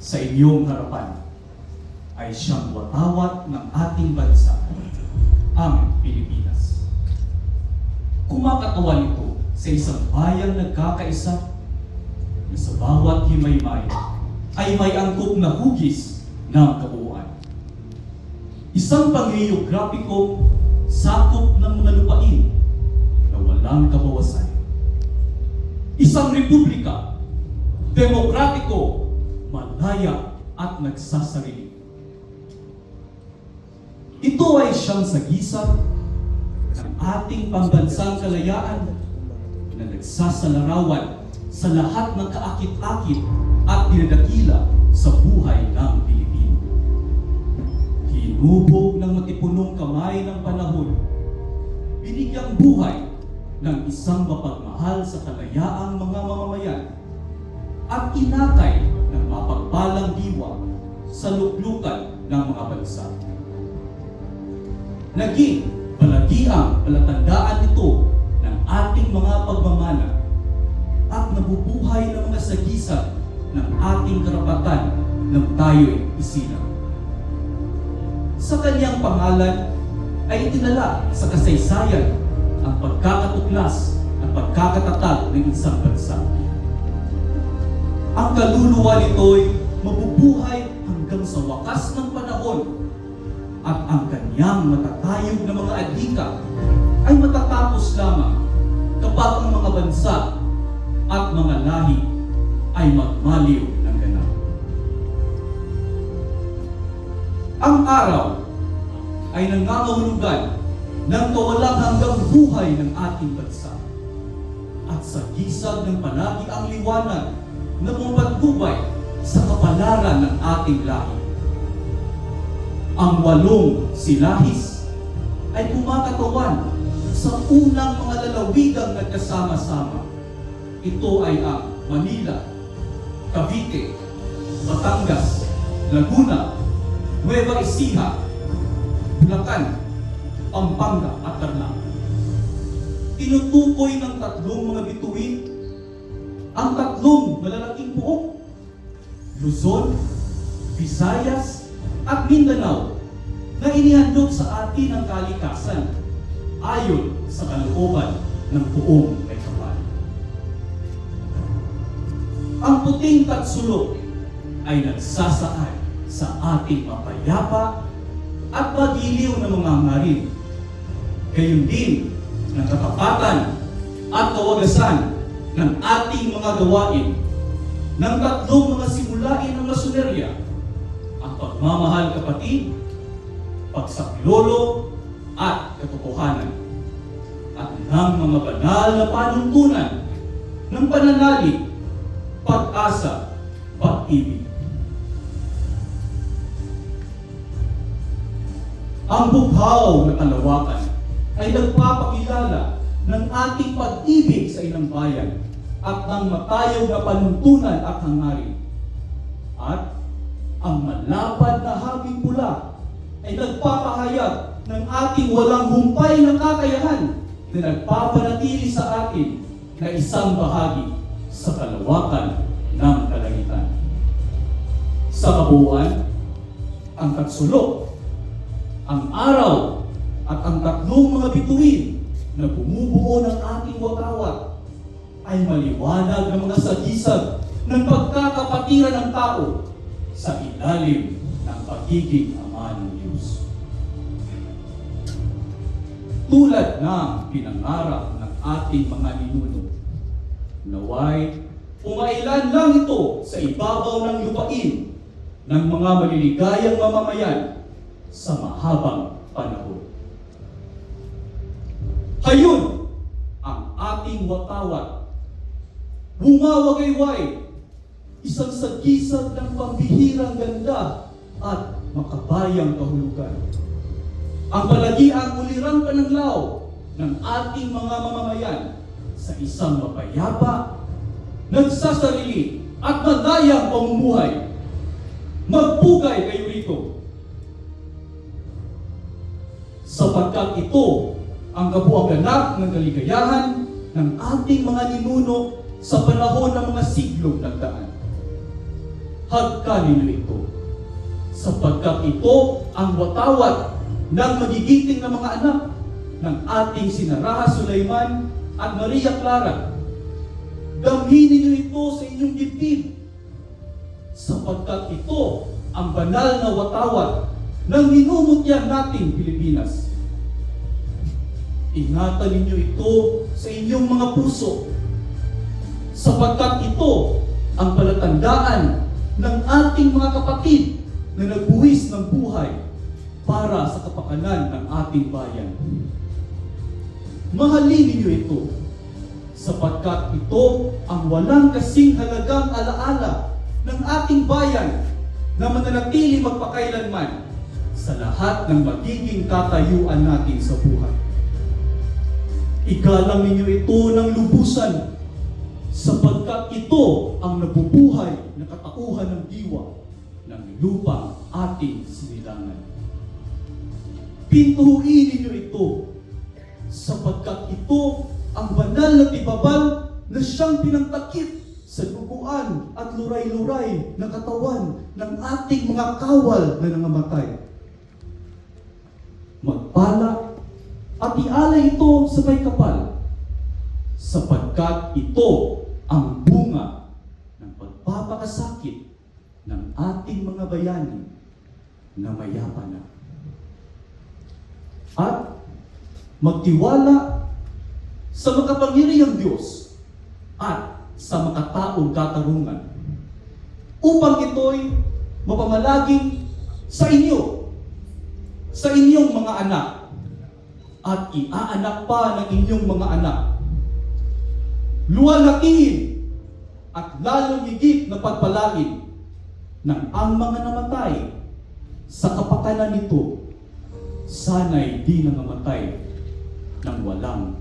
sa inyong harapan ay siyang watawat ng ating bansa, ang Pilipinas. Kumakatawan ito sa isang bayang nagkakaisa na sa bawat himaymay ay may angkop na hugis ng kabuuan. Isang panggeograpikong sakop ng mga lupain na walang kabawasan. Isang republika, demokratiko, malaya at nagsasarili. Ito ay siyang sagisag ng ating pambansang kalayaan na nagsasalarawan sa lahat ng kaakit-akit at dinadakila sa buhay ng Pilipino. Hinubog ng matipunong kamay ng panahon, binigyang buhay ng isang mapagmahal sa kalayaang mga mamamayan at inakay ng mapagpalang diwa sa luklukan ng mga bansa. Naging palagiang palatandaan ito ng ating mga pagmamana at nabubuhay ng mga sagisag ng ating karapatan nang tayo'y isilang. Sa kanyang pangalan ay itinala sa kasaysayan ang pagkakatuklas at pagkakatatag ng isang bansa. Ang kaluluwa nito'y mabubuhay hanggang sa wakas ng panahon at ang kanyang matatayog na mga adhika ay matatapos lamang kapag ang mga bansa at mga lahi ay magmaliw ng ganap. Ang araw ay nangangahulugan ng kawalang hanggang buhay ng ating bansa at sa gisag ng palagi ang liwanag na pumapatnubay sa kapalaran ng ating lahi. Ang 8 silahis ay kumakatawan sa unang mga lalawigang nagkasama-sama. Ito ay ang Manila, Cavite, Batangas, Laguna, Nueva Ecija, Bulacan, Pampanga at Tarlac. Tinutukoy ng 3 mga bituin ang 3 malalaking buok: Luzon, Visayas at Mindanao, na inihandog sa atin ang kalikasan ayon sa kalooban ng buong may kapal. Ang puting tatsulok ay nagsasaad sa ating mapayapa at magiliw na mga hangarin. Gayon din ng katapatan at kawagasan ng ating mga gawain ng 3 mga simulain ng masonerya: ang pagmamahal kapatid, pagsaklolo at katotohanan, at ng mga banal na panuntunan ng pananalig, pag-asa, pag-ibig. Ang bughaw na kalawakan ay nagpapakilala ng ating pag-ibig sa inang bayan at ng matayog na panuntunan at hangarin. At ang malapad na habing pula ay nagpapahayag ng ating walang humpay na kakayahan na nagpapanatili sa atin na isang bahagi sa kalawakan ng kalangitan. Sa kabuuan, ang tatsulok, ang araw at ang 3 mga bituin na bumubuo ng ating watawat ay maliwanag ng mga sagisag ng pagkakapatiran ng tao sa ilalim ng pagiging ama ng Diyos. Tulad ng pinangarap ng ating mga ninuno, naway umailan lang ito sa ibabaw ng lupain ng mga maliligayang mamamayan sa mahabang panahon. Hayon ang ating watawat, bumawagayway, isang sagisag ng pambihirang ganda at makabayang kahulugan. Ang palagiang ulirang pananglaw ng ating mga mamamayan sa isang mapayapa, nagsasarili at madayang pamumuhay. Magpugay kayo rito, sapagkat ito ang kabuang ganap ng kaligayahan ng ating mga ninuno sa panahon ng mga siglong nagdaan. hagkan ninyo ito, sapagkat ito ang watawat ng magigiting na mga anak ng ating sina Raha Sulaiman at Maria Clara. Damhin ninyo ito sa inyong dibdib, sapagkat ito ang banal na watawat ng minumutyan nating Pilipinas. Ingatan ninyo ito sa inyong mga puso, sapagkat ito ang palatandaan ng ating mga kapatid na nagbuwis ng buhay para sa kapakanan ng ating bayan. Mahalin ninyo ito, sapagkat ito ang walang kasing halagang alaala ng ating bayan na mananatili magpakailanman sa lahat ng magiging katayuan natin sa buhay. Igalang ninyo ito ng lubusan, sapagkat ito ang nabubuhay na katauhan ng diwa ng lupang ating sinilangan. Pintuin ninyo ito, sapagkat ito ang banal na tibabal na siyang pinangtakip sa duguan at luray-luray na katawan ng ating mga kawal na nangamatay. Magpala at ialay ito sa may kapal, sapagkat ito ang bunga ng pagpapakasakit ng ating mga bayani na mayaman na. At magtiwala sa makapangyarihang Diyos at sa makataong katarungan, upang ito'y mapamalaging sa inyo, sa inyong mga anak, at iaanak pa ng inyong mga anak. Luwalakihin at lalong higit na pagpalain ng ang mga namatay sa kapakanan nito, sana'y di nangamatay ng walang